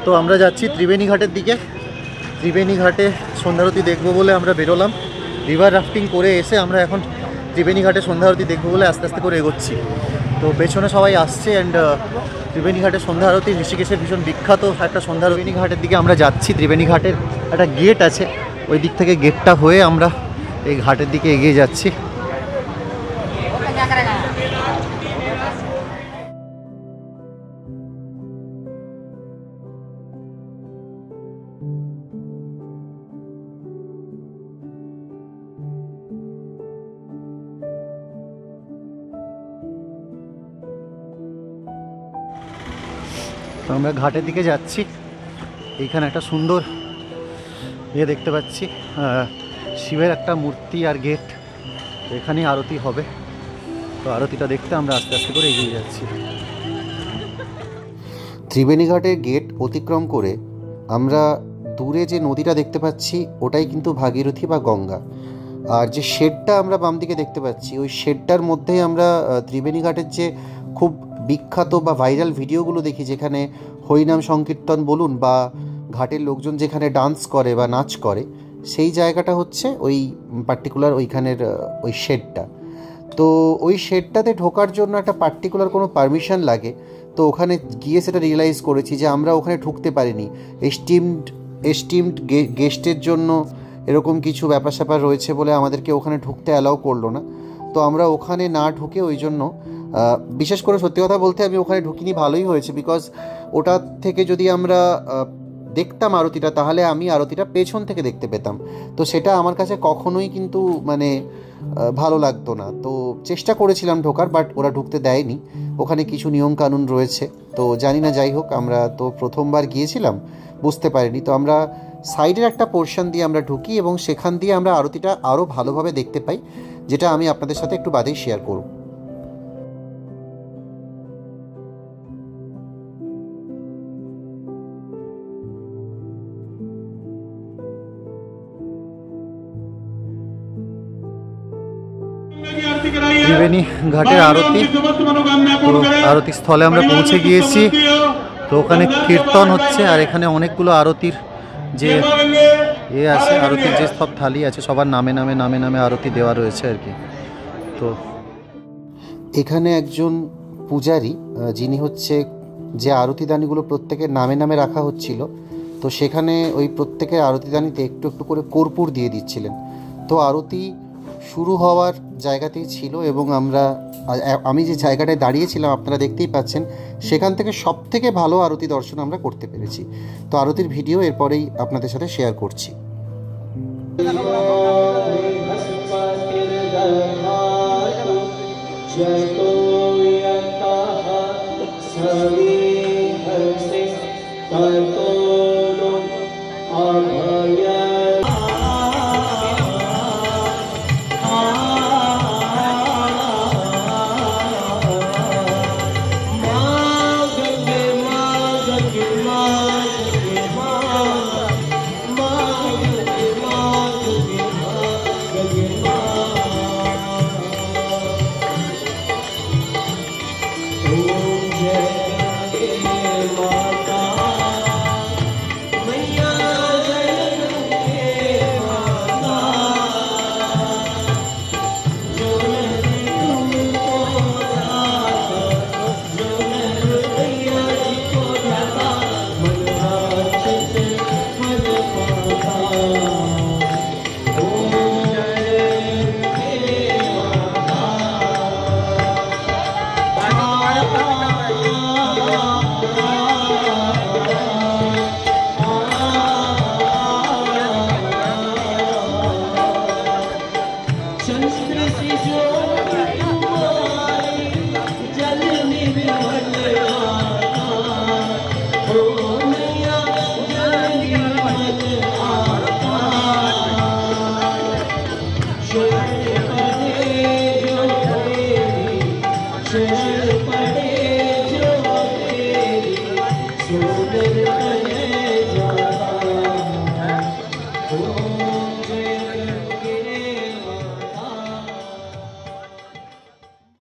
তো আমরা যাচ্ছি ত্রিবেণী ঘাটের দিকে। ত্রিবেণী ঘাটে সন্ধ্যা আরতি দেখবো বলে আমরা বেরোলাম। রিভার রাফটিং করে এসে আমরা এখন ত্রিবেণী ঘাটে সন্ধ্যা আরতি দেখবো বলে আস্তে আস্তে করে এগোচ্ছি। তো পেছনে সবাই আসছে অ্যান্ড ত্রিবেণী ঘাটের সন্ধ্যা আরতি ঋষিকেশের ভীষণ বিখ্যাত একটা সন্ধ্যা। ত্রিবেণী ঘাটের দিকে আমরা যাচ্ছি। ত্রিবেণী ঘাটের একটা গেট আছে, ওই দিক থেকে গেটটা হয়ে আমরা এই ঘাটের দিকে এগিয়ে যাচ্ছি। আমরা ঘাটের দিকে যাচ্ছি। এইখানে একটা সুন্দর দেখতে পাচ্ছি, শিবের একটা মূর্তি আর গেট। এখানেই আরতি হবে। তো আরতিটা দেখতে আমরা আস্তে আস্তে করে এগিয়ে যাচ্ছি। ত্রিবেণী ঘাটের গেট অতিক্রম করে আমরা দূরে যে নদীটা দেখতে পাচ্ছি ওটাই কিন্তু ভাগীরথী বা গঙ্গা। আর যে শেডটা আমরা বাম দিকে দেখতে পাচ্ছি, ওই শেডটার মধ্যেই আমরা ত্রিবেণী ঘাটের যে খুব বিখ্যাত বা ভাইরাল ভিডিওগুলো দেখি, যেখানে হরিনাম সংকীর্তন বলুন বা ঘাটের লোকজন যেখানে ডান্স করে বা নাচ করে, সেই জায়গাটা হচ্ছে ওই পার্টিকুলার ওইখানের ওই শেডটা। তো ওই শেডটাতে ঢোকার জন্য একটা পার্টিকুলার কোনো পারমিশন লাগে। তো ওখানে গিয়ে সেটা রিয়েলাইজ করেছি যে আমরা ওখানে ঢুকতে পারিনি। এস্টিমড গেস্টের জন্য এরকম কিছু ব্যাপার স্যাপার রয়েছে বলে আমাদেরকে ওখানে ঢুকতে অ্যালাউ করলো না। তো আমরা ওখানে না ঢুকে ওই জন্য, বিশেষ করে সত্যি কথা বলতে আমি ওখানে ঢুকিনি, ভালোই হয়েছে। বিকজ ওটা থেকে যদি আমরা দেখতাম আরতিটা, তাহলে আমি আরতিটা পেছন থেকে দেখতে পেতাম। তো সেটা আমার কাছে কখনোই কিন্তু মানে ভালো লাগতো না। তো চেষ্টা করেছিলাম ঢোকার, বাট ওরা ঢুকতে দেয়নি। ওখানে কিছু নিয়মকানুন রয়েছে, তো জানি না। যাই হোক, আমরা তো প্রথমবার গিয়েছিলাম, বুঝতে পারিনি। তো আমরা সাইডের একটা পোর্শন দিয়ে আমরা ঢুকি এবং সেখান দিয়ে আমরা আরতিটা আরও ভালোভাবে দেখতে পাই, যেটা আমি আপনাদের সাথে একটু বাদেই শেয়ার করব। ত্রিবেণী ঘাটের আরতি, তো আরতি স্থলে আমরা পৌঁছে গিয়েছি। তো ওখানে কীর্তন হচ্ছে আর এখানে অনেকগুলো আরতির যে আছে, আরতির যে সব থালি আছে, সবার নামে নামে নামে নামে আরতি দেওয়া রয়েছে আর কি। তো এখানে একজন পূজারী, যিনি হচ্ছে যে আরতিদানিগুলো প্রত্যেকের নামে নামে রাখা হচ্ছিল, তো সেখানে ওই প্রত্যেকের আরতিদানিতে একটু একটু করে কর্পূর দিয়ে দিচ্ছিলেন। তো আরতি শুরু হওয়ার জায়গাতেই ছিল এবং আমি যে জায়গাটায় দাঁড়িয়েছিলাম আপনারা দেখতেই পাচ্ছেন, সেখান থেকে সব থেকে ভালো আরতি দর্শন আমরা করতে পেরেছি। তো আরতির ভিডিও এরপরেই আপনাদের সাথে শেয়ার করছি। पड़े